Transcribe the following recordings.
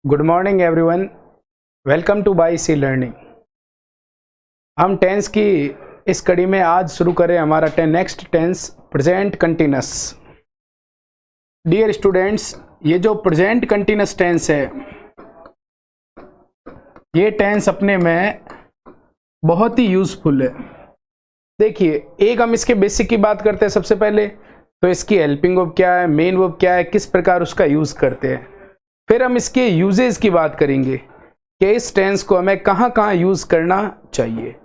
Good morning everyone, welcome to by C learning. हम tense की इस कड़ी में आज शुरू करें हमारा next tense present continuous. Dear students, ये जो प्रेजेंट कंटिन्यूस टेंस है, ये टेंस अपने में बहुत ही यूजफुल है। देखिए, एक हम इसके बेसिक की बात करते हैं। सबसे पहले तो इसकी हेल्पिंग वर्ब क्या है, मेन वर्ब क्या है, किस प्रकार उसका यूज करते हैं। फिर हम इसके यूजेस की बात करेंगे कि इस टेंस को हमें कहाँ कहाँ यूज करना चाहिए।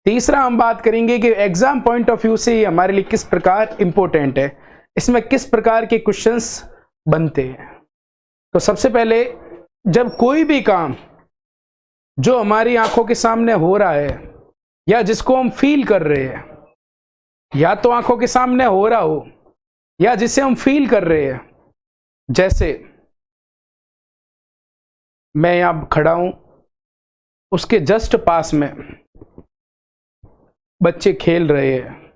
तीसरा हम बात करेंगे कि एग्जाम पॉइंट ऑफ व्यू से ये हमारे लिए किस प्रकार इंपॉर्टेंट है, इसमें किस प्रकार के क्वेश्चंस बनते हैं। तो सबसे पहले, जब कोई भी काम जो हमारी आंखों के सामने हो रहा है या जिसको हम फील कर रहे हैं, या तो आंखों के सामने हो रहा हो या जिसे हम फील कर रहे हैं, जैसे मैं यहां खड़ा हूं, उसके जस्ट पास में बच्चे खेल रहे हैं,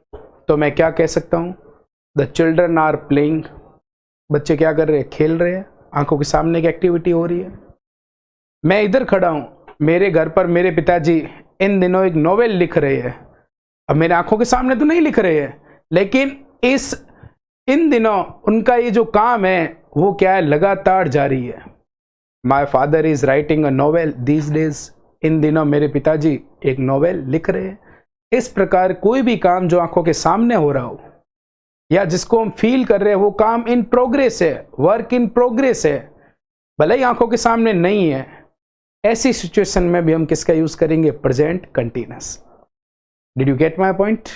तो मैं क्या कह सकता हूं? The children are playing. बच्चे क्या कर रहे हैं? खेल रहे हैं। आंखों के सामने की एक्टिविटी हो रही है। मैं इधर खड़ा हूं, मेरे घर पर मेरे पिताजी इन दिनों एक नोवेल लिख रहे हैं। अब मेरे आंखों के सामने तो नहीं लिख रहे हैं, लेकिन इन दिनों उनका ये जो काम है वो क्या है? लगातार जारी है। My father is writing a novel these days. इन दिनों मेरे पिताजी एक नोवेल लिख रहे हैं। इस प्रकार कोई भी काम जो आंखों के सामने हो रहा हो या जिसको हम फील कर रहे हैं, वो काम इन प्रोग्रेस है, वर्क इन प्रोग्रेस है, भले ही आंखों के सामने नहीं है। ऐसी सिचुएशन में भी हम किसका यूज करेंगे? Present continuous. Did you get my point?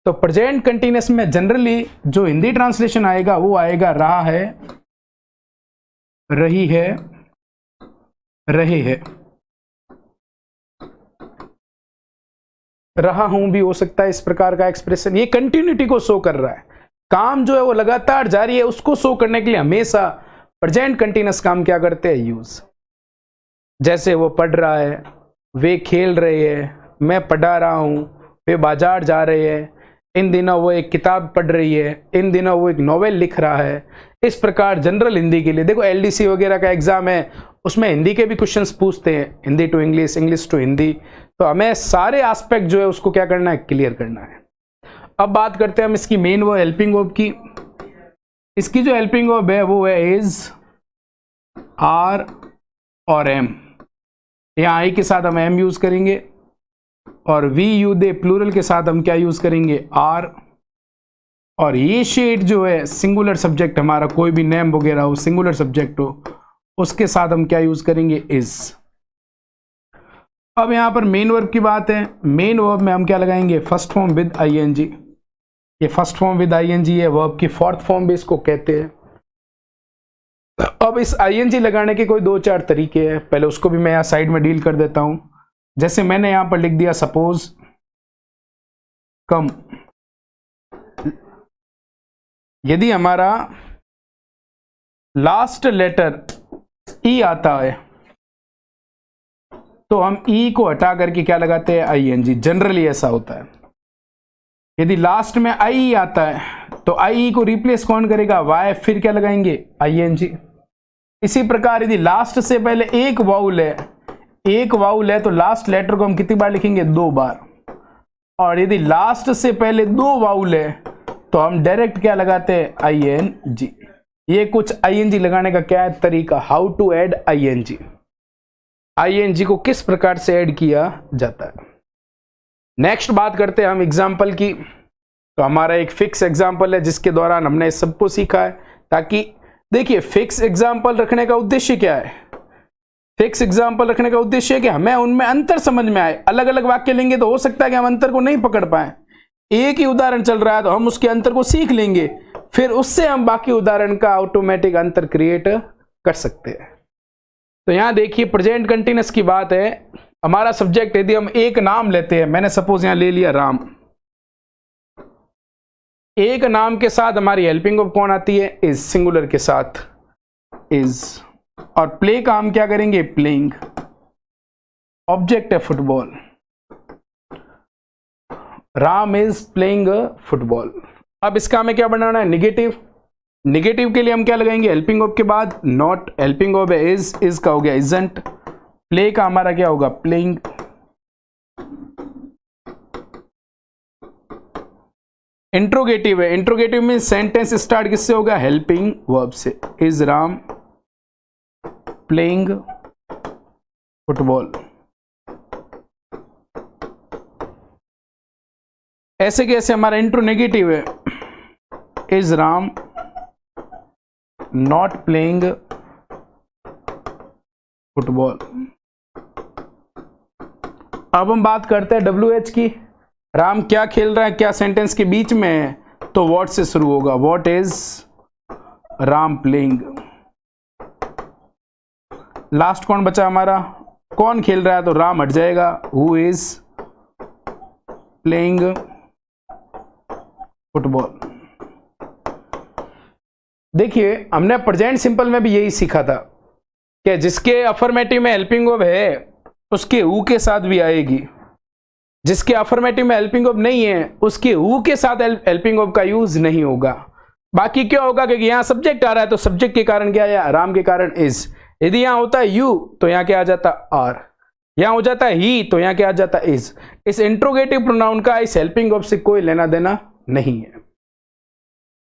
तो प्रेजेंट कंटिन्यूअस में जनरली जो हिंदी ट्रांसलेशन आएगा वो आएगा रहा है, रही है, रहे है। रहा हूं भी हो सकता है इस प्रकार का एक्सप्रेशन। ये कंटिन्यूटी को शो कर रहा है। काम जो है वो लगातार जारी है, उसको शो करने के लिए हमेशा प्रेजेंट कंटिन्यूअस काम क्या करते हैं? यूज। जैसे वो पढ़ रहा है, वे खेल रहे हैं, मैं पढ़ा रहा हूं, वे बाजार जा रहे हैं, इन दिनों वो एक किताब पढ़ रही है, इन दिनों वो एक नोवेल लिख रहा है। इस प्रकार जनरल हिंदी के लिए देखो, एलडीसी वगैरह का एग्जाम है, उसमें हिंदी के भी क्वेश्चंस पूछते हैं, Hindi to English, English to Hindi. तो हमें सारे एस्पेक्ट जो है उसको क्या करना है? क्लियर करना है। अब बात करते हैं हम इसकी मेन वर्ब, हेल्पिंग वर्ब की। इसकी जो हेल्पिंग वर्ब है वो है इज, आर और एम। यहां आई के साथ हम एम यूज करेंगे और वी यू दे प्लूरल के साथ हम क्या यूज करेंगे? आर। और ये शेड जो है सिंगुलर सब्जेक्ट, हमारा कोई भी नेम वगैरह हो, सिंगुलर सब्जेक्ट हो, उसके साथ हम क्या यूज करेंगे? इज। अब यहां पर मेन वर्ब की बात है। मेन वर्ब में हम क्या लगाएंगे? First form with ING. ये फर्स्ट फॉर्म विद आईएनजी है, वर्ब की फोर्थ फॉर्म भी इसको कहते हैं। अब इस आईएनजी लगाने के कोई दो चार तरीके हैं, पहले उसको भी मैं यहां साइड में डील कर देता हूं। जैसे मैंने यहां पर लिख दिया, सपोज कम। यदि हमारा लास्ट लेटर ई आता है तो हम ई को हटा करके क्या लगाते हैं? आईएनजी। जनरली ऐसा होता है। यदि लास्ट में आई आता है तो आई को रिप्लेस कौन करेगा? वाई। फिर क्या लगाएंगे? आईएनजी। इसी प्रकार यदि लास्ट से पहले एक वाउल है तो लास्ट लेटर को हम कितनी बार लिखेंगे? 2 बार। और यदि लास्ट से पहले 2 वाउल है तो हम डायरेक्ट क्या लगाते हैं? आईएनजी। ये कुछ आईएनजी लगाने का क्या है तरीका? How to add ING. ING को किस प्रकार से ऐड किया जाता है। नेक्स्ट बात करते हैं हम एग्जाम्पल की। तो हमारा एक फिक्स एग्जाम्पल है जिसके दौरान हमने इस सबको सीखा है, ताकि देखिए, फिक्स एग्जाम्पल रखने का उद्देश्य क्या है? फिक्स एग्जाम्पल रखने का उद्देश्य है कि हमें उनमें अंतर समझ में आए। अलग अलग वाक्य लेंगे तो हो सकता है कि हम अंतर को नहीं पकड़ पाए। एक ही उदाहरण चल रहा है तो हम उसके अंतर को सीख लेंगे, फिर उससे हम बाकी उदाहरण का ऑटोमेटिक अंतर क्रिएट कर सकते हैं। तो यहां देखिए, प्रेजेंट कंटिन्यूअस की बात है। हमारा सब्जेक्ट यदि हम एक नाम लेते हैं, मैंने सपोज यहां ले लिया राम। एक नाम के साथ हमारी हेल्पिंग वर्ब कौन आती है? इज। सिंगुलर के साथ इज। और प्ले का हम क्या करेंगे? प्लेइंग। ऑब्जेक्ट है football. Ram is playing football. अब इसका हमें क्या बनाना है? निगेटिव। नेगेटिव के लिए हम क्या लगाएंगे, हेल्पिंग ऑफ के बाद नॉट, हेल्पिंग ऑफ है इज का हो गया इजंट, प्ले का हमारा क्या होगा प्लेइंग, इंट्रोगेटिव है, इंट्रोगेटिव में सेंटेंस स्टार्ट किससे होगा, हेल्पिंग वर्ब से, इज राम प्लेइंग फुटबॉल। ऐसे कैसे हमारा इंट्रोनेगेटिव है, is Ram not playing football. अब हम बात करते हैं WH की, राम क्या खेल रहा है, क्या सेंटेंस के बीच में है, तो व्हाट से शुरू होगा, what is Ram playing. Last कौन बचा हमारा, कौन खेल रहा है, तो राम हट जाएगा, हु इज प्लेइंग फुटबॉल। देखिए हमने प्रेजेंट सिंपल में भी यही सीखा था कि जिसके अफर्मेटिव में हेल्पिंग वर्ब है उसके हु के साथ भी आएगी, जिसके अफर्मेटिव में हेल्पिंग वर्ब नहीं है उसके हु के साथ हेल्पिंग वर्ब का यूज नहीं होगा। बाकी क्या होगा, क्योंकि यहां सब्जेक्ट आ रहा है तो सब्जेक्ट के कारण क्या है, राम के कारण इज, यदि यहां होता है यू तो यहां क्या आ जाता आर, यहां हो जाता है ही तो यहां क्या आ जाता इज। इस इंट्रोगेटिव प्रोनाउन का इस हेल्पिंग वर्ब से कोई लेना देना नहीं है।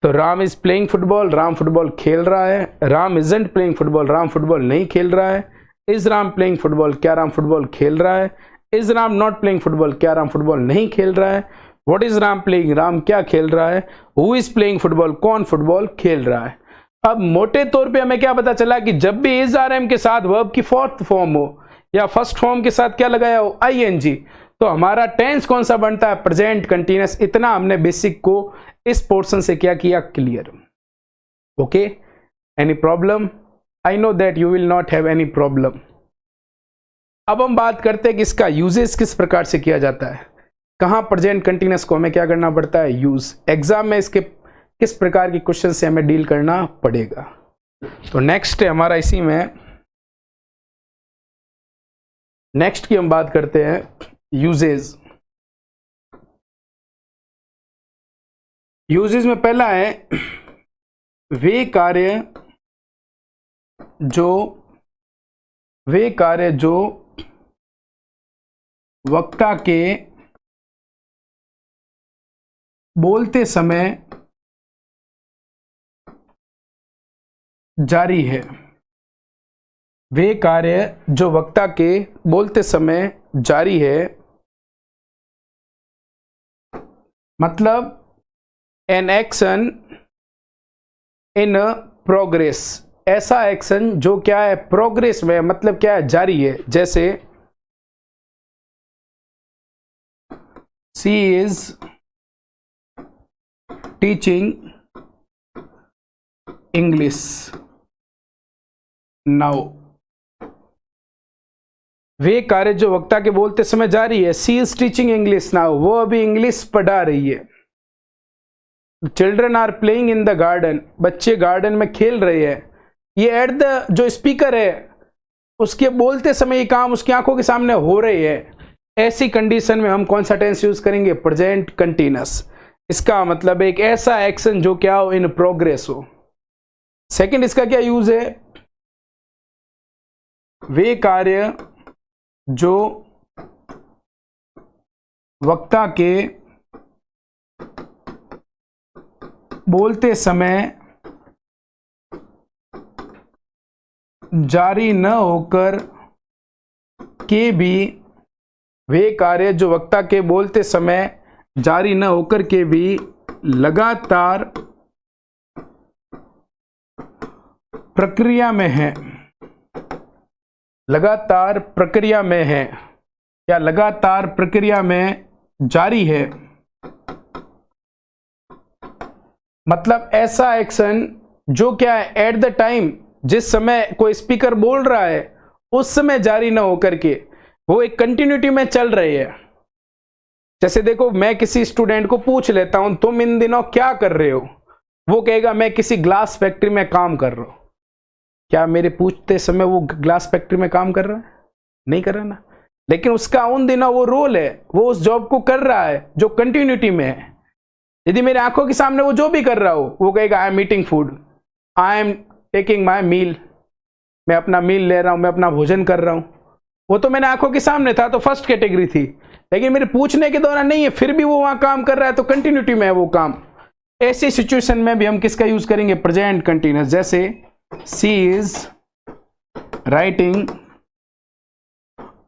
तो Ram is playing football, Ram football खेल रहा है, Ram isn't playing football, Ram football नहीं खेल रहा है, इज राम प्लेइंग फुटबॉल, क्या राम फुटबॉल खेल रहा है, is Ram not playing football, क्या राम फुटबॉल नहीं खेल रहा है, what is Ram playing, Ram क्या खेल रहा है, हु इज प्लेइंग फुटबॉल, कौन फुटबॉल खेल रहा है। अब मोटे तौर पे हमें क्या पता चला कि जब भी इज आर एम के साथ वर्ब की फोर्थ फॉर्म हो या फर्स्ट फॉर्म के साथ क्या लगाया हो ING, तो हमारा टेंस कौन सा बनता है, प्रेजेंट कंटिन्यूअस। इतना हमने बेसिक को इस पोर्शन से क्या किया, clear. Okay, any problem, I know that you will not have any problem. अब हम बात करते हैं कि इसका यूजेस किस प्रकार से किया जाता है, कहां प्रेजेंट कंटिन्यूअस को हमें क्या करना पड़ता है, यूज। एग्जाम में इसके किस प्रकार के क्वेश्चन से हमें डील करना पड़ेगा। तो नेक्स्ट है हमारा इसी में, नेक्स्ट की हम बात करते हैं यूजेस। यूजेस में पहला है वे कार्य जो वक्ता के बोलते समय जारी है, वे कार्य जो वक्ता के बोलते समय जारी है, मतलब एन एक्शन इन प्रोग्रेस, ऐसा एक्शन जो क्या है प्रोग्रेस में, मतलब क्या है जारी है। जैसे she is teaching English now, वे कार्य जो वक्ता के बोलते समय जारी है, she is teaching English now, वो अभी इंग्लिश पढ़ा रही है। Children are playing in the garden, बच्चे गार्डन में खेल रहे हैं। ये एट द जो स्पीकर है उसके बोलते समय ये काम उसकी आंखों के सामने हो रही है। ऐसी कंडीशन में हम कौन सा टेंस यूज करेंगे, प्रेजेंट कंटिन्यूअस। इसका मतलब एक ऐसा एक्शन जो क्या हो, इन प्रोग्रेस हो। सेकंड इसका क्या यूज है, वे कार्य जो वक्ता के बोलते समय जारी न होकर के भी, वे कार्य जो वक्ता के बोलते समय जारी न होकर के भी लगातार प्रक्रिया में है, लगातार प्रक्रिया में है या लगातार प्रक्रिया में जारी है। मतलब ऐसा एक्शन जो क्या है एट द टाइम, जिस समय कोई स्पीकर बोल रहा है उस समय जारी ना होकर के वो एक कंटिन्यूटी में चल रही है। जैसे देखो मैं किसी स्टूडेंट को पूछ लेता हूं तुम इन दिनों क्या कर रहे हो, वो कहेगा मैं किसी ग्लास फैक्ट्री में काम कर रहा हूं। क्या मेरे पूछते समय वो ग्लास फैक्ट्री में काम कर रहा है? नहीं कर रहा ना, लेकिन उसका उन दिनों वो रोल है, वो उस जॉब को कर रहा है जो कंटिन्यूटी में है। यदि मेरे आंखों के सामने वो जो भी कर रहा हो वो कहेगा I am eating food, I am taking my meal, मैं अपना मील ले रहा हूं, मैं अपना भोजन कर रहा हूं। वो तो मैंने आंखों के सामने था, तो फर्स्ट कैटेगरी थी, लेकिन मेरे पूछने के दौरान नहीं है, फिर भी वो वहां काम कर रहा है, तो कंटिन्यूटी में है वो काम। ऐसी सिचुएशन में भी हम किसका यूज करेंगे? Present continuous. जैसे she is writing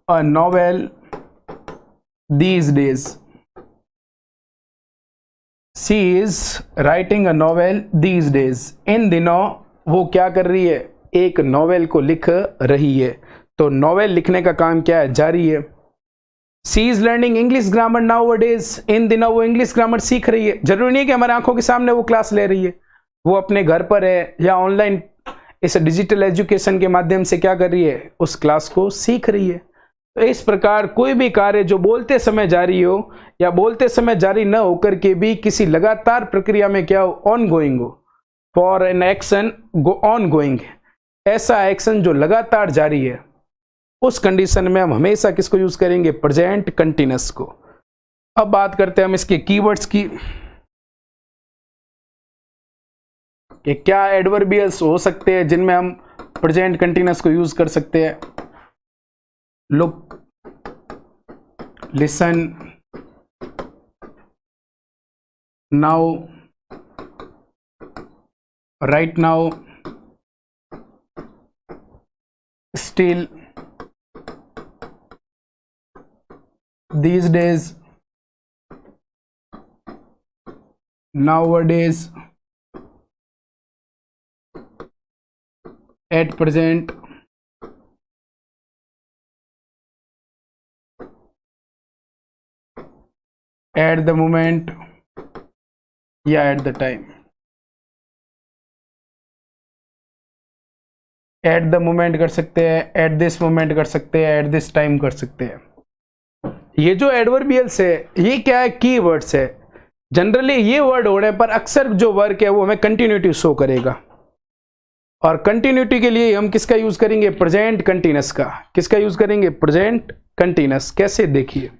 a novel these days, she is writing a novel these days, इन दिनों वो क्या कर रही है? एक नॉवेल को लिख रही है। तो नॉवेल लिखने का काम क्या है? जारी है। She is learning English grammar now days, इन दिनों वो इंग्लिश ग्रामर सीख रही है। जरूरी नहीं कि हमारे आंखों के सामने वो क्लास ले रही है, वो अपने घर पर है या ऑनलाइन इस डिजिटल एजुकेशन के माध्यम से क्या कर रही है? उस क्लास को सीख रही है। तो इस प्रकार कोई भी कार्य जो बोलते समय जारी हो या बोलते समय जारी न होकर के भी किसी लगातार प्रक्रिया में क्या हो? ऑन गोइंग हो। For an action go on going, ऐसा एक्शन जो लगातार जारी है, उस कंडीशन में हम हमेशा किसको यूज करेंगे? प्रेजेंट कंटिन्यूअस को। अब बात करते हैं हम इसके कीवर्ड्स की, कि क्या एडवर्बियल्स हो सकते हैं जिनमें हम प्रेजेंट कंटिन्यूअस को यूज कर सकते हैं। Look, listen, now, right now, still, these days, nowadays, at present, at the moment या at the time। at the moment कर सकते हैं, at this moment कर सकते हैं, at this time कर सकते हैं। ये जो एडवर्बियल्स है ये क्या है? कीवर्ड्स है। जनरली ये वर्ड होने पर अक्सर जो वर्क है वो हमें कंटिन्यूटी शो करेगा, और कंटिन्यूटी के लिए हम किसका यूज करेंगे? प्रेजेंट कंटिन्यूअस का। किसका यूज करेंगे? Present continuous. कैसे? देखिए,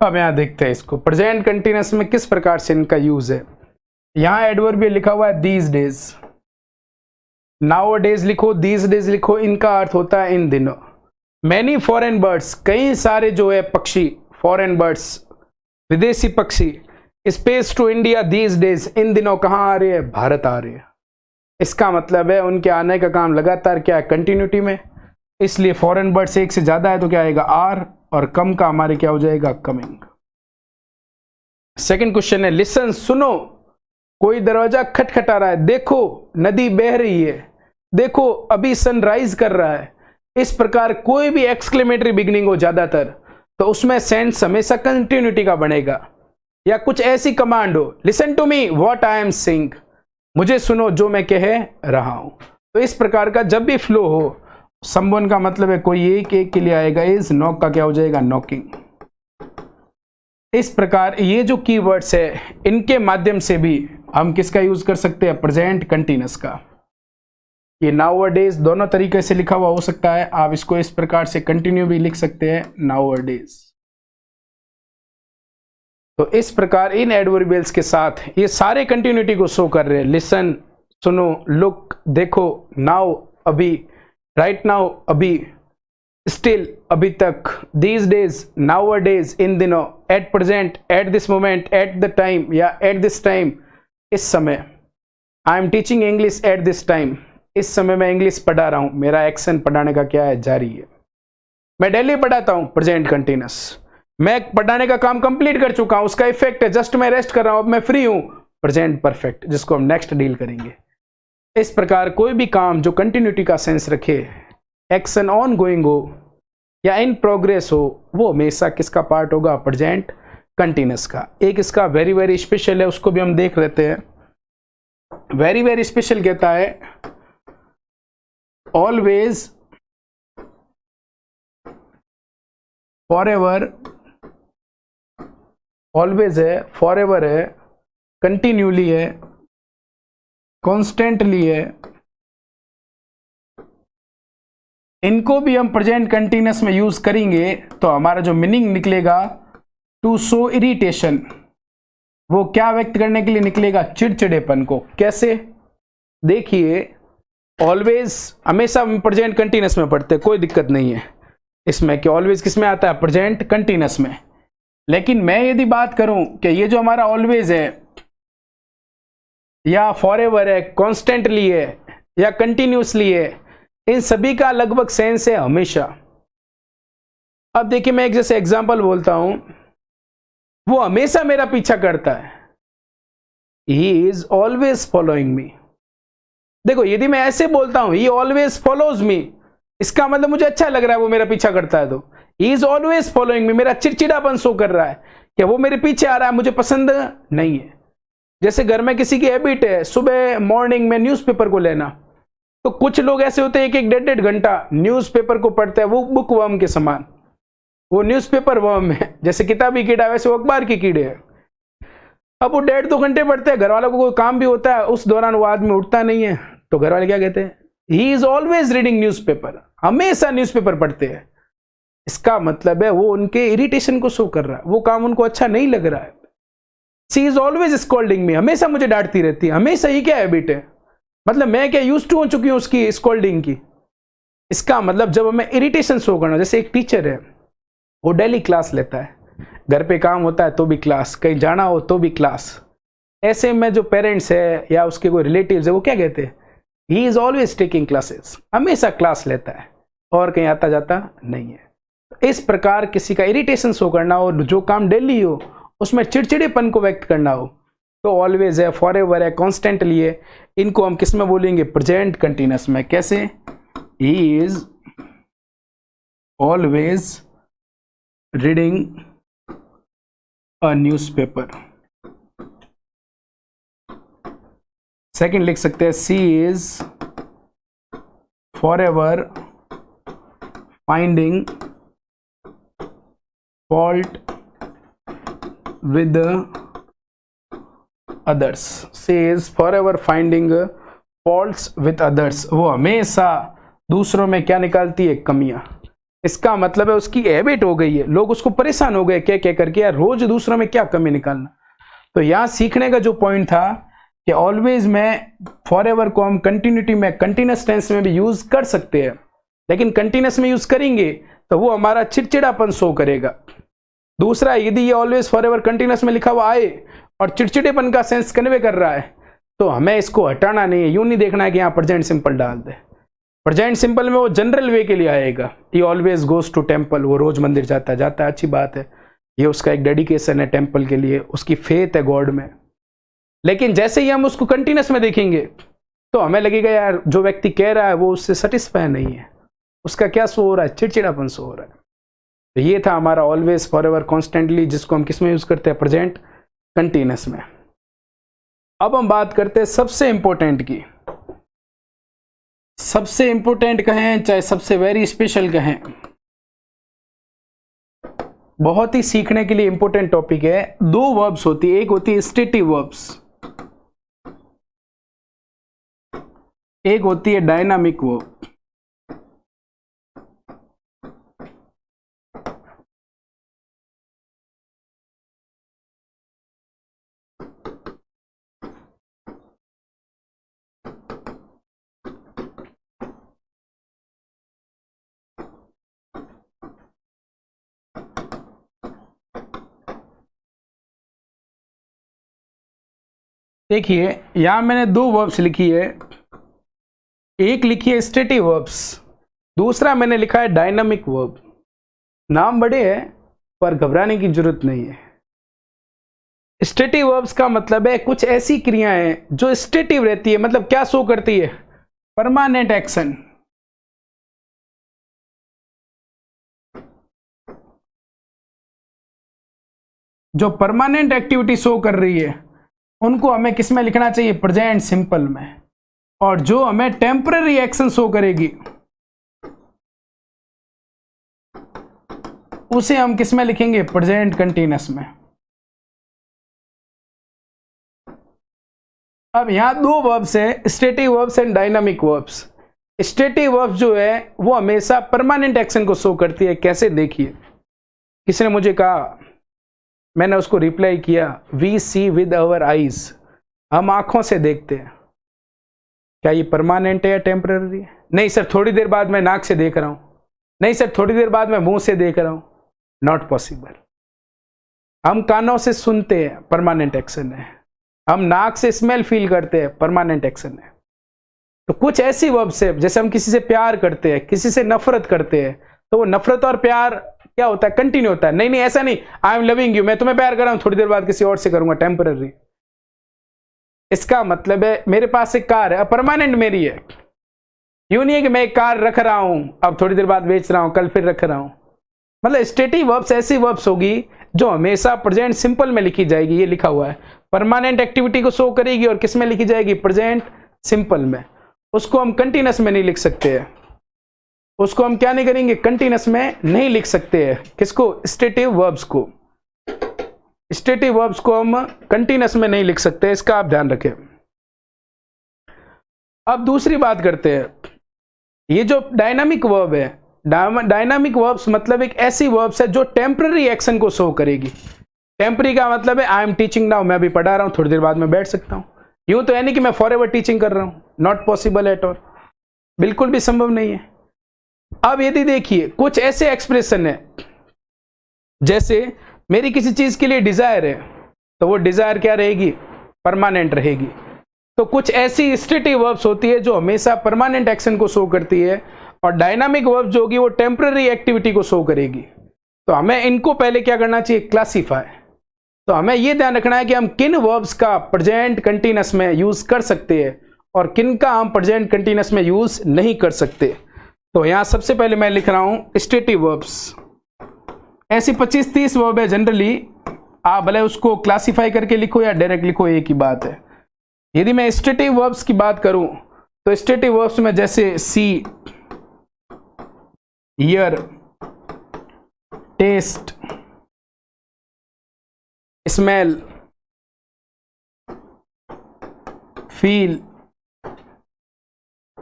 अब यहां देखते हैं इसको, प्रेजेंट कंटिन्यूअस में किस प्रकार से इनका यूज है। यहां एडवर्बियल लिखा हुआ है दीज डेज, नाउ डेज लिखो, दीज डेज लिखो, इनका अर्थ होता है इन दिनों। मैनी फॉरेन बर्ड्स, कई सारे जो है पक्षी, फॉरेन बर्ड्स विदेशी पक्षी, space to India these days, इन दिनों कहां आ रहे हैं? भारत आ रहे हैं। इसका मतलब है उनके आने का काम लगातार क्या है? कंटिन्यूटी में। इसलिए फॉरेन बर्ड्स एक से ज्यादा है तो क्या आएगा? आर, और कम का हमारे क्या हो जाएगा? कमिंग। सेकंड क्वेश्चन है लिसन, सुनो, कोई दरवाजा खटखटा रहा है, देखो नदी बह रही है, देखो अभी सनराइज कर रहा है। इस प्रकार कोई भी एक्सक्लेमेटरी बिगनिंग हो ज्यादातर, तो उसमें सेंस हमेशा कंटिन्यूटी का बनेगा। या कुछ ऐसी कमांड हो, listen to me what I am saying, मुझे सुनो जो मैं कह रहा हूं। तो इस प्रकार का जब भी फ्लो हो, संबोधन का मतलब है कोई एक के लिए आएगा इज, नॉक का क्या हो जाएगा? नॉकिंग। इस प्रकार ये जो कीवर्ड्स है इनके माध्यम से भी हम किसका यूज कर सकते हैं? प्रेजेंट कंटिन्यूअस का। ये नाउअडेज दोनों तरीके से लिखा हुआ हो सकता है, आप इसको इस प्रकार से कंटिन्यू भी लिख सकते हैं, नाउअडेज। तो इस प्रकार इन एडवर्बियल्स के साथ ये सारे कंटिन्यूटी को शो कर रहे हैं। लिसन, सुनो, लुक, देखो, नाउ, अभी, राइट नाउ, अभी, स्टिल, अभी तक, दीज डेज, नाउअडेज, इन दिनों, at present, at this moment, at the time या एट दिस टाइम, इस समय। I am teaching English at this time, इस समय मैं इंग्लिश पढ़ा रहा हूं, मेरा एक्शन पढ़ाने का क्या है? जारी है। मैं डेली पढ़ाता हूं, प्रेजेंट कंटिन्यूअस। मैं पढ़ाने का काम कंप्लीट कर चुका हूं, उसका इफेक्ट है, जस्ट मैं रेस्ट कर रहा हूं, अब मैं फ्री हूं, प्रेजेंट परफेक्ट, जिसको हम नेक्स्ट डील करेंगे। इस प्रकार कोई भी काम जो कंटिन्यूटी का सेंस रखे, एक्शन ऑन गोइंग हो या इन प्रोग्रेस हो, वो हमेशा किसका पार्ट होगा? प्रेजेंट कंटिन्यूस का। एक इसका वेरी वेरी स्पेशल है, उसको भी हम देख लेते हैं। वेरी वेरी स्पेशल कहता है ऑलवेज, फॉरएवर, ऑलवेज है, फॉरएवर है, कंटिन्यूली है, कॉन्स्टेंटली है। इनको भी हम प्रेजेंट कंटिन्यूअस में यूज करेंगे तो हमारा जो मीनिंग निकलेगा टू शो इरिटेशन, वो क्या व्यक्त करने के लिए निकलेगा? चिड़चिड़ेपन को। कैसे? देखिए, ऑलवेज हमेशा हम प्रेजेंट कंटिन्यूअस में पढ़ते हैं, कोई दिक्कत नहीं है इसमें कि ऑलवेज किस में आता है? प्रेजेंट कंटिन्यूअस में। लेकिन मैं यदि बात करूं कि ये जो हमारा ऑलवेज है या फॉरएवर है, कॉन्स्टेंटली है या कंटिन्यूसली है, इन सभी का लगभग सेंस है हमेशा। अब देखिए, मैं एक जैसे एग्जांपल बोलता हूं, वो हमेशा मेरा पीछा करता है, ही इज ऑलवेज फॉलोइंग मी। देखो, यदि मैं ऐसे बोलता हूं ही ऑलवेज फॉलोज मी, इसका मतलब मुझे अच्छा लग रहा है वो मेरा पीछा करता है, तो ही इज ऑलवेज फॉलोइंग मी, मेरा चिड़चिड़ापन शो कर रहा है कि वो मेरे पीछे आ रहा है, मुझे पसंद नहीं है। जैसे घर में किसी की हैबिट है सुबह मॉर्निंग में न्यूज़पेपर को लेना, तो कुछ लोग ऐसे होते हैं एक 1.5 घंटा न्यूज़पेपर को पढ़ते हैं, वो बुक वर्म के समान, वो न्यूज़पेपर वर्म है, जैसे किताबी कीड़ा वैसे वो अखबार के कीड़े हैं। अब वो 1.5-2 घंटे पढ़ते हैं, घर वालों को कोई काम भी होता है, उस दौरान वो आदमी उठता नहीं है, तो घर वाले क्या कहते हैं? ही इज ऑलवेज रीडिंग न्यूज़पेपर, हमेशा न्यूज़पेपर पढ़ते हैं। इसका मतलब है वो उनके इरिटेशन को शो कर रहा है, वो काम उनको अच्छा नहीं लग रहा है। शी इज ऑलवेज स्कोल्डिंग मी, हमेशा मुझे डांटती रहती है, हमेशा ही क्या हैबिट है, मतलब मैं क्या यूज्ड टू हो चुकी हूं उसकी स्कोल्डिंग की। इसका मतलब जब हमें इरिटेशन शो करना, जैसे एक टीचर है वो डेली क्लास लेता है, घर पे काम होता है तो भी क्लास, कहीं जाना हो तो भी क्लास, ऐसे में जो पेरेंट्स है या उसके कोई रिलेटिव्स है वो क्या कहते हैं? ही इज ऑलवेज टेकिंग क्लासेस, हमेशा क्लास लेता है और कहीं आता जाता नहीं है। इस प्रकार किसी का इरिटेशन शो करना हो, जो काम डेली हो उसमें चिड़चिड़ेपन को व्यक्त करना हो, तो ऑलवेज है, फॉरएवर है, कॉन्स्टेंटली है, इनको हम किस में बोलेंगे? प्रेजेंट कंटिन्यूअस में। कैसे? He is always reading a newspaper. Second लिख सकते हैं, she is forever finding fault with others, she is forever finding faults with others, वो हमेशा दूसरों में क्या निकालती है? कमियां। इसका मतलब है उसकी हैबिट हो गई है, लोग उसको परेशान हो गए कह करके यार रोज दूसरों में क्या कमी निकालना। तो यहां सीखने का जो पॉइंट था कि ऑलवेज में फॉरएवर को हम कंटिन्यूटी में, कंटिन्यूअस टेंस में भी यूज कर सकते हैं, लेकिन कंटिन्यूअस में यूज करेंगे तो वो हमारा चिड़चिड़ापन शो करेगा। दूसरा, यदि ये ऑलवेज फॉरएवर कंटिन्यूअस में लिखा हुआ आए और चिड़चिड़ेपन का सेंस कन्वे कर रहा है, तो हमें इसको हटाना नहीं है, यूं नहीं देखना है कि यहाँ प्रेजेंट सिंपल डाल दे। प्रेजेंट सिंपल में वो जनरल वे के लिए आएगा, ये ऑलवेज गोज टू टेम्पल, वो रोज मंदिर जाता है, अच्छी बात है, ये उसका एक डेडिकेशन है टेम्पल के लिए, उसकी फेथ है गॉड में। लेकिन जैसे ही हम उसको कंटिन्यूअस में देखेंगे तो हमें लगेगा यार जो व्यक्ति कह रहा है वो उससे सेटिस्फाई नहीं है, उसका क्या शो हो रहा है? चिड़चिड़ापन शो हो रहा है। तो ये था हमारा ऑलवेज, फॉरएवर, कॉन्स्टेंटली, जिसको हम किस में यूज करते हैं? प्रेजेंट कंटिन्यूअस में। अब हम बात करते हैं सबसे इंपॉर्टेंट की। सबसे इंपॉर्टेंट कहें चाहे सबसे वेरी स्पेशल कहें, बहुत ही सीखने के लिए इंपॉर्टेंट टॉपिक है। 2 वर्ब्स होती है, एक होती है स्टेटिव वर्ब्स, एक होती है डायनामिक वर्ब। देखिए, यहां मैंने 2 वर्ब्स लिखी है, एक लिखी है स्टेटिव वर्ब्स, दूसरा मैंने लिखा है डायनामिक वर्ब। नाम बड़े हैं पर घबराने की जरूरत नहीं है। स्टेटिव वर्ब्स का मतलब है कुछ ऐसी क्रियाएं जो स्टेटिव रहती है, मतलब क्या शो करती है, परमानेंट एक्शन। जो परमानेंट एक्टिविटी शो कर रही है उनको हमें किस में लिखना चाहिए, प्रेजेंट सिंपल में। और जो हमें टेम्पररी एक्शन शो करेगी उसे हम किस में लिखेंगे, प्रेजेंट कंटीन्यूअस में। अब यहां दो वर्ब्स है, stative verbs and dynamic verbs. Stative verbs जो है वो हमेशा परमानेंट एक्शन को शो करती है। कैसे, देखिए, किसी ने मुझे कहा, मैंने उसको रिप्लाई किया, we see with our eyes, हम आंखों से देखते हैं। क्या ये परमानेंट है या टेम्पररी है? नहीं सर, थोड़ी देर बाद मैं नाक से देख रहा हूं। नहीं सर, थोड़ी देर बाद मैं मुंह से देख रहा हूं। Not possible. हम कानों से सुनते हैं, परमानेंट एक्शन है। हम नाक से स्मेल फील करते हैं, परमानेंट एक्शन है। तो कुछ ऐसी वर्ब्स है, जैसे हम किसी से प्यार करते हैं, किसी से नफरत करते हैं, तो वो नफरत और प्यार क्या होता है, कंटिन्यू होता है। नहीं नहीं, ऐसा नहीं, आई एम लविंग यू, मैं तुम्हें प्यार कर रहा हूं, थोड़ी देर बाद किसी और से करूंगा, टेम्पररी। इसका मतलब है मेरे पास एक कार है, परमानेंट मेरी है। यूं नहीं है कि मैं एक कार रख रहा हूं, अब थोड़ी देर बाद बेच रहा हूं, कल फिर रख रहा हूं। मतलब स्टेटिव वर्ब्स ऐसी वर्ब्स होगी जो हमेशा प्रेजेंट सिंपल में लिखी जाएगी। ये लिखा हुआ है, परमानेंट एक्टिविटी को शो करेगी और किस में लिखी जाएगी, प्रेजेंट सिंपल में। उसको हम कंटीन्यूअस में नहीं लिख सकते हैं। उसको हम क्या नहीं करेंगे, कंटीन्यूअस में नहीं लिख सकते हैं। किसको, स्टेटिव वर्ब्स को। स्टेटिव वर्ब्स को हम कंटीन्यूअस में नहीं लिख सकते, इसका आप ध्यान रखें। अब दूसरी बात करते हैं, ये जो डायनामिक वर्ब है, डायनामिक वर्ब्स मतलब एक ऐसी वर्ब्स है जो टेम्पररी एक्शन को शो करेगी। टेम्पररी का मतलब है आई एम टीचिंग नाउ, मैं अभी पढ़ा रहा हूं, थोड़ी देर बाद मैं बैठ सकता हूं। यूं तो है नहीं कि मैं फॉर एवर टीचिंग कर रहा हूं, नॉट पॉसिबल एट ऑल, बिल्कुल भी संभव नहीं है। अब यदि देखिए कुछ ऐसे एक्सप्रेशन है, जैसे मेरी किसी चीज के लिए डिजायर है, तो वो डिजायर क्या रहेगी, परमानेंट रहेगी। तो कुछ ऐसी स्टेटिव वर्ब्स होती है जो हमेशा परमानेंट एक्शन को शो करती है, और डायनामिक वर्ब जो होगी वो टेम्पररी एक्टिविटी को शो करेगी। तो हमें इनको पहले क्या करना चाहिए, क्लासीफाई। तो हमें यह ध्यान रखना है कि हम किन वर्ब्स का प्रेजेंट कंटीन्यूअस में यूज कर सकते हैं और किन का हम प्रेजेंट कंटीन्यूअस में यूज नहीं कर सकते। तो यहां सबसे पहले मैं लिख रहा हूं स्टेटिव वर्ब्स। ऐसी 25-30 वर्ब है जनरली, आप भले उसको क्लासीफाई करके लिखो या डायरेक्ट लिखो, एक ही बात है। यदि मैं स्टेटिव वर्ब्स की बात करूं तो स्टेटिव वर्ब्स में जैसे see, hear, taste, smell, feel,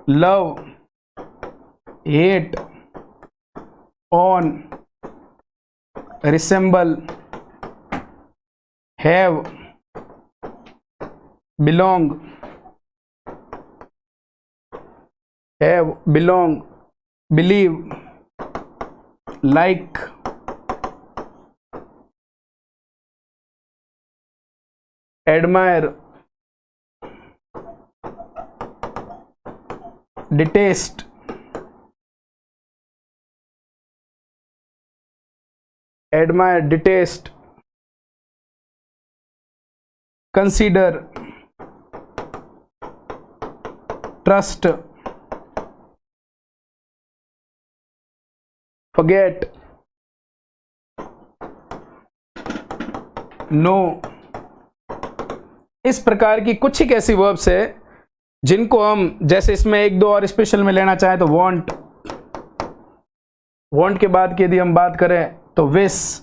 love, hate, own, resemble, have, belong, believe, like, admire, detest, admire, detest, consider, trust, forget, know. इस प्रकार की कुछ एक ऐसी वर्ब्स है जिनको हम, जैसे इसमें एक दो और स्पेशल में लेना चाहें तो वांट, वांट के बाद की यदि हम बात करें तो विश,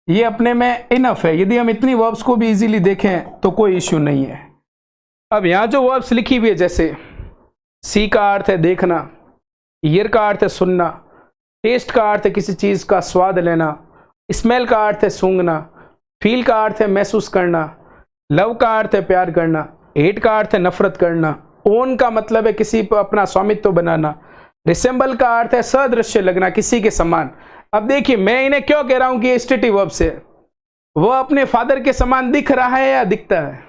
ये अपने में इनफ है। यदि हम इतनी वर्ब्स को भी इजीली देखें तो कोई इश्यू नहीं है। अब यहां जो वर्ब्स लिखी हुई है, जैसे सी का अर्थ है देखना, ईयर का अर्थ है सुनना, टेस्ट का अर्थ है किसी चीज का स्वाद लेना, स्मेल का अर्थ है सूंघना, फील का अर्थ है महसूस करना, लव का अर्थ है प्यार करना, हेट का अर्थ है नफरत करना, ओन का मतलब है किसी पर अपना स्वामित्व बनाना, रिसेंबल का अर्थ है सदृश्य लगना, किसी के समान। अब देखिए मैं इन्हें क्यों कह रहा हूं कि ये स्टेटिव वर्ब्स है। वो अपने फादर के समान दिख रहा है या दिखता है,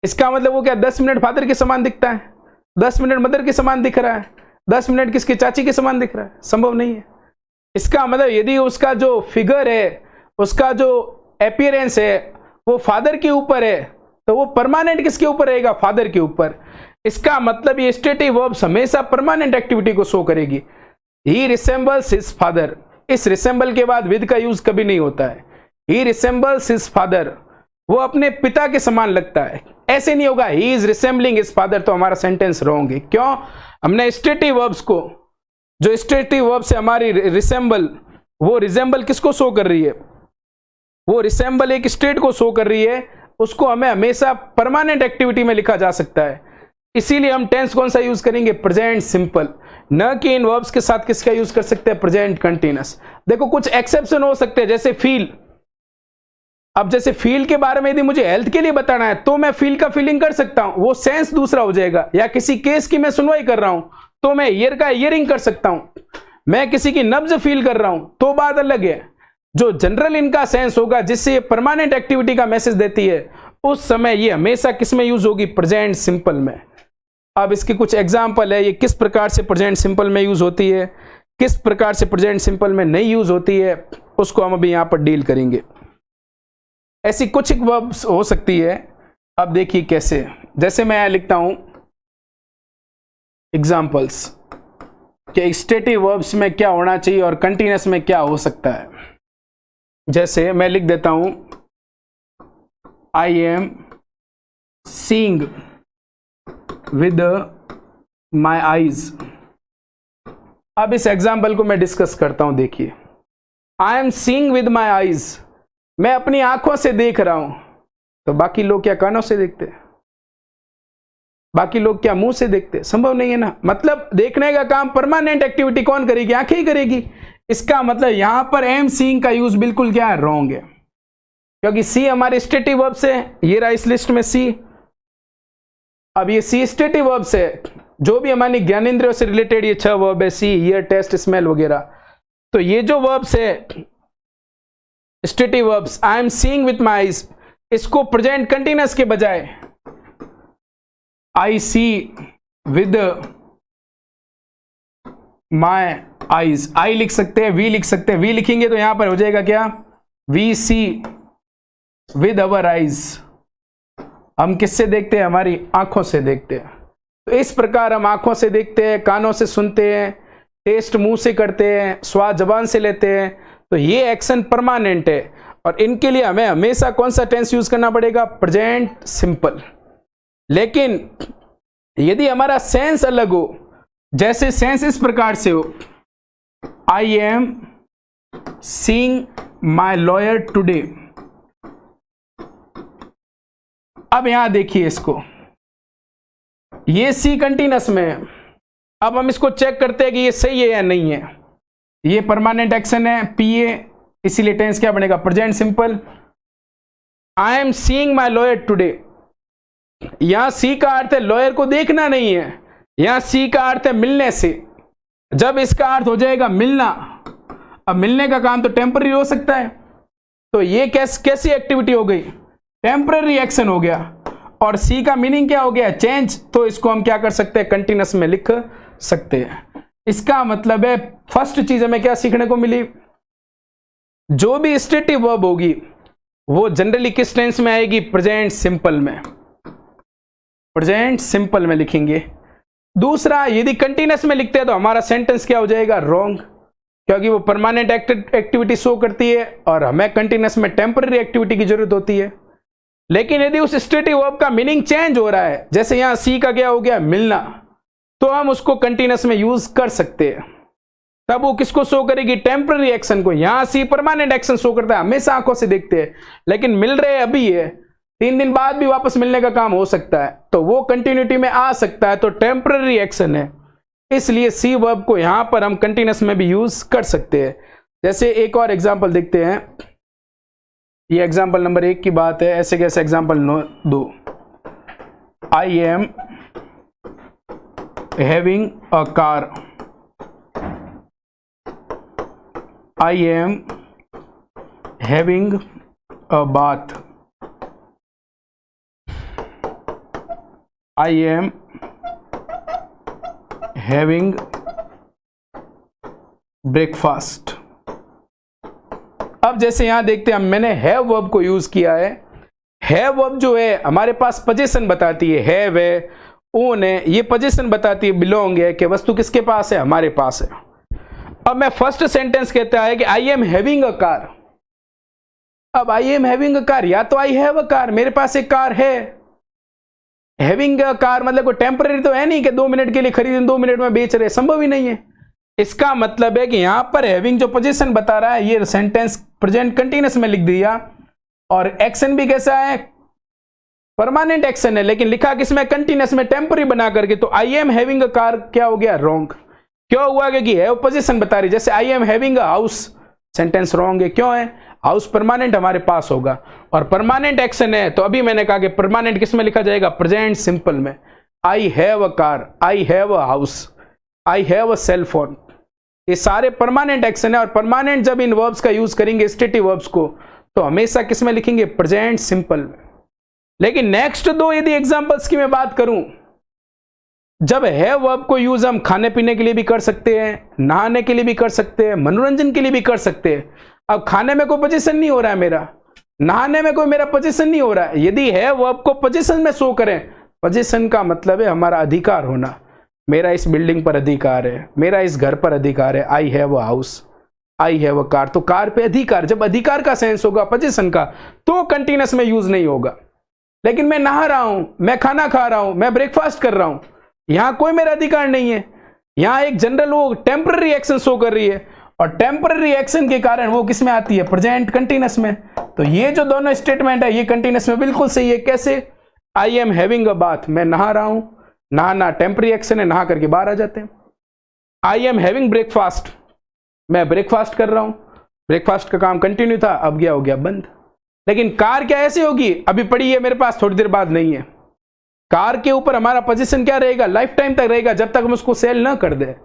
इसका मतलब वो क्या 10 मिनट फादर के समान दिखता है, 10 मिनट मदर के समान दिख रहा है, 10 मिनट किसकी चाची के समान दिख रहा है, संभव नहीं है। इसका मतलब यदि उसका जो फिगर है, उसका जो अपीयरेंस है वो फादर के ऊपर है, तो वो परमानेंट किसके ऊपर रहेगा? फादर के ऊपर। इसका मतलब ये स्टेटिव वर्ब्स हमेशा परमानेंट एक्टिविटी को शो करेगी। ही रिसेंबल्स हिज फादर, इस रिसेंबल के बाद विद का यूज कभी नहीं होता है। ही रिसेंबल्स हिज फादर, वो अपने पिता के समान लगता है, ऐसे नहीं होगा he is resembling his father, तो हमारा सेंटेंस रॉन्ग है। क्यों? हमने स्टेटिव वर्ब्स को, जो स्टेटिव वर्ब से हमारी रिसेंबल, वो रिसेंबल किसको शो कर रही है? वो रिसेंबल एक स्टेट को शो कर रही है, उसको हमें हमेशा परमानेंट एक्टिविटी में लिखा जा सकता है। इसीलिए हम टेंस कौन सा यूज करेंगे? प्रेजेंट सिंपल, न कि इन वर्ब्स के साथ किसका यूज कर सकते हैं? Present continuous. देखो कुछ एक्सेप्शन हो सकते हैं, जैसे फील। अब जैसे फील के बारे में यदि मुझे हेल्थ के लिए बताना है तो मैं फील का फीलिंग कर सकता हूं, वो सेंस दूसरा हो जाएगा। या किसी केस की मैं सुनवाई कर रहा हूं तो मैं ईयर का ईयरिंग कर सकता हूं। मैं किसी की नब्ज फील कर रहा हूं तो बात अलग है। जो जनरल इनका सेंस होगा जिससे ये परमानेंट एक्टिविटी का मैसेज देती है, उस समय ये हमेशा किस में यूज होगी? प्रेजेंट सिंपल में। अब इसके कुछ एग्जाम्पल है, ये किस प्रकार से प्रेजेंट सिंपल में यूज होती है, किस प्रकार से प्रेजेंट सिंपल में नहीं यूज होती है, उसको हम अभी यहां पर डील करेंगे। ऐसी कुछ वर्ब्स हो सकती है। अब देखिए कैसे, जैसे मैं यहां लिखता हूं एग्जाम्पल्स कि स्टेटिव वर्ब्स में क्या होना चाहिए और कंटिन्यूअस में क्या हो सकता है। जैसे मैं लिख देता हूं I am seeing with my eyes. अब इस एग्जाम्पल को मैं डिस्कस करता हूं। देखिए, I am seeing with my eyes, मैं अपनी आंखों से देख रहा हूं। तो बाकी लोग क्या कानों से देखते? बाकी लोग क्या मुंह से देखते? संभव नहीं है ना। मतलब देखने का काम परमानेंट एक्टिविटी कौन करेगी? आंखें ही करेगी। इसका मतलब यहां पर एम सीइंग का यूज बिल्कुल क्या है? रॉन्ग है, क्योंकि सी हमारे स्टेटिव वर्ब से, ये रहा इस लिस्ट में सी। अब ये सी स्टेटिव वर्ब से, जो भी हमारी ज्ञानेंद्रियों से रिलेटेड ये 6 वर्ब है, सी, ईयर, टेस्ट, स्मेल वगैरह, तो ये जो वर्ब्स है stative verbs, I am seeing with my eyes, इसको प्रेजेंट कंटिन्यूअस के बजाय आई सी विद माई आईज, आई लिख सकते हैं, वी लिख सकते हैं। वी लिखेंगे तो यहां पर हो जाएगा क्या? We see with our eyes. हम किससे देखते हैं? हमारी आंखों से देखते हैं। तो इस प्रकार हम आंखों से देखते हैं, कानों से सुनते हैं, टेस्ट मुंह से करते हैं, स्वाद जबान से लेते हैं। तो ये एक्शन परमानेंट है और इनके लिए हमें हमेशा कौन सा टेंस यूज करना पड़ेगा? Present simple. लेकिन यदि हमारा सेंस अलग हो, जैसे सेंस इस प्रकार से हो, I am seeing my lawyer today. अब यहां देखिए इसको, ये सी कंटिन्यूअस में है। अब हम इसको चेक करते हैं कि ये सही है या नहीं है। ये परमानेंट एक्शन है, पीए, इसीलिए टेंस क्या बनेगा? Present simple. I am seeing my lawyer today, यहां सी का अर्थ है लॉयर को देखना नहीं है, यहां सी का अर्थ है मिलने से। जब इसका अर्थ हो जाएगा मिलना, अब मिलने का काम तो टेम्पररी हो सकता है, तो ये कैसी एक्टिविटी हो गई? टेम्पररी एक्शन हो गया। और सी का मीनिंग क्या हो गया? चेंज। तो इसको हम क्या कर सकते हैं? कंटिन्यूअस में लिख सकते हैं। इसका मतलब है फर्स्ट चीज हमें क्या सीखने को मिली? जो भी स्टेटिव वर्ब होगी वो जनरली किस टेंस में आएगी? प्रेजेंट सिंपल में। प्रेजेंट सिंपल में लिखेंगे। दूसरा, यदि कंटिन्यूअस में लिखते हैं तो हमारा सेंटेंस क्या हो जाएगा? रॉन्ग, क्योंकि वो परमानेंट एक्टिविटी शो करती है और हमें कंटिन्यूअस में टेम्पररी एक्टिविटी की जरूरत होती है। लेकिन यदि उस स्टेटिव वर्ब का मीनिंग चेंज हो रहा है, जैसे यहां सी का क्या हो गया? मिलना, तो हम उसको कंटिन्यूअस में यूज कर सकते हैं। तब वो किसको शो करेगी? टेम्पररी एक्शन को। यहां सी परमानेंट एक्शन शो करता है, हमेशा आंखों से देखते हैं, लेकिन मिल रहे अभी है, 3 दिन बाद भी वापस मिलने का काम हो सकता है, तो वो कंटिन्यूटी में आ सकता है, तो टेम्पररी एक्शन है। इसलिए सी वर्ब को यहां पर हम कंटिन्यूअस में भी यूज कर सकते हैं। जैसे एक और एग्जांपल देखते हैं, ये एग्जांपल नंबर 1 की बात है। ऐसे कैसे example 2, I am having a car, I am having a bath, I am having breakfast. अब अब जैसे यहां देखते हैं, मैंने हैव वर्ब को यूज किया है। हैव वर्ब जो है हमारे पास पोजीशन बताती है, हैव है, ओन है, ये पोजीशन बताती है, बिलोंग है, कि वस्तु किसके पास है, हमारे पास है। अब मैं फर्स्ट सेंटेंस कहता है कि I am having a car. अब I am having a car, या तो आई हैव अ कार, मेरे पास एक कार है। हैविंग अ कार मतलब कोई टेम्पररी तो है नहीं कि 2 मिनट के लिए खरीदें 2 मिनट में बेच रहे, संभव ही नहीं है। इसका मतलब है कि यहां पर हैविंग जो पोजीशन बता रहा है, ये सेंटेंस प्रेजेंट कंटीन्यूअस में लिख दिया, और एक्शन भी कैसा है, परमानेंट एक्शन है, लेकिन लिखा किसमें, कंटीन्यूअस में, टेम्पररी बना करके। तो आई एम हैविंग अ कार क्या हो गया, रॉन्ग। क्यों हुआ, क्योंकि हैव पोजीशन बता रही। जैसे आई am having a house, sentence wrong है। क्यों है, हाउस परमानेंट हमारे पास होगा, और परमानेंट एक्शन है, तो अभी मैंने कहा कि परमानेंट किसमें लिखा जाएगा, प्रेजेंट सिंपल में। I have a car, I have a house, I have a cell phone, ये सारे परमानेंट एक्शन है। और परमानेंट जब इन वर्ब्स का यूज करेंगे, स्टेटिव वर्ब्स को, तो हमेशा किसमें लिखेंगे, प्रेजेंट सिंपल में। लेकिन नेक्स्ट दो यदि एग्जांपल्स की मैं बात करूं, जब हैव वर्ब को यूज हम खाने पीने के लिए भी कर सकते हैं, नहाने के लिए भी कर सकते हैं, मनोरंजन के लिए भी कर सकते हैं। अब खाने में कोई पोजीशन नहीं हो रहा है मेरा, नहाने में कोई मेरा पोजीशन नहीं हो रहा है, यदि हैव वर्ब को पोजीशन में शो करें, पोजीशन का मतलब है हमारा अधिकार होना। मेरा इस बिल्डिंग पर अधिकार है, मेरा इस घर पर अधिकार है, आई have a house, I have a car. तो कार पे अधिकार, जब अधिकार का सेंस होगा पोजीशन का, तो कंटीन्यूअस में यूज नहीं होगा। लेकिन मैं नहा रहा हूं, मैं खाना खा रहा हूं, मैं ब्रेकफास्ट कर रहा हूं, यहां कोई मेरा अधिकार नहीं है। यहां एक जनरल वो टेम्पररी एक्शन शो कर रही है, और टेम्पररी एक्शन के कारण वो किसमें आती है, प्रेजेंट कंटीन्यूअस में। तो ये जो दोनों स्टेटमेंट है, ये कंटीन्यूअस में बिल्कुल सही है। कैसे, आई एम हैविंग अ बाथ, मैं नहा रहा हूं, नहाना टेम्पररी एक्शन है, नहा करके बाहर आ जाते हैं। आई एम हैविंग ब्रेकफास्ट, मैं ब्रेकफास्ट कर रहा हूं, ब्रेकफास्ट का काम कंटिन्यू था, अब गया हो गया बंद। लेकिन कार क्या ऐसी होगी, अभी पड़ी है मेरे पास, थोड़ी देर बाद नहीं है। कार के ऊपर हमारा पोजीशन क्या रहेगा, लाइफ टाइम तक रहेगा, जब तक हम उसको सेल ना कर दे।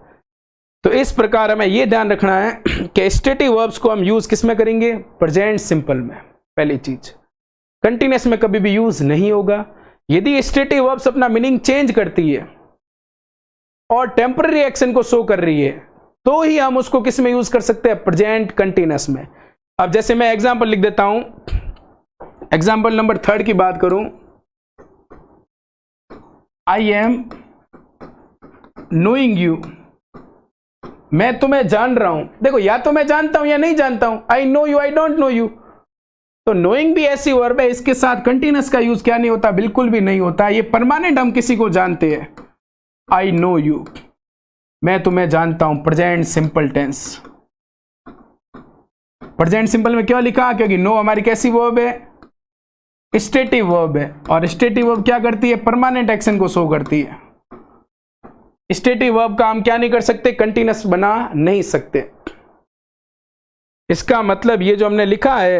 तो इस प्रकार हमें यह ध्यान रखना है कि स्टेटिव वर्ब्स को हम यूज किस में करेंगे, प्रेजेंट सिंपल में। पहली चीज, कंटीन्यूअस में कभी भी यूज नहीं होगा। यदि स्टेटिव वर्ब्स अपना मीनिंग चेंज करती है और टेम्पररी एक्शन को शो कर रही है, तो ही हम उसको किस में यूज कर सकते हैं, प्रेजेंट कंटीन्यूअस में। अब जैसे मैं एग्जांपल लिख देता हूं, एग्जांपल नंबर 3 की बात करूं, आई एम नोइंग यू, मैं तुम्हें जान रहा हूं। देखो, या तो मैं जानता हूं या नहीं जानता हूं, I know you, I don't know you. तो नोइंग भी ऐसी वर्ब है, इसके साथ कंटीन्यूअस का यूज क्या नहीं होता, बिल्कुल भी नहीं होता। ये परमानेंट हम किसी को जानते हैं, आई नो यू, मैं तुम्हें जानता हूं, present simple tense. Present simple में क्यों लिखा, क्योंकि नो हमारी कैसी वर्ब है, स्टेटिव वर्ब है, और स्टेटिव वर्ब क्या करती है, परमानेंट एक्शन को शो करती है। स्टेटिव वर्ब का हम क्या नहीं कर सकते, कंटीन्यूअस बना नहीं सकते। इसका मतलब ये जो हमने लिखा है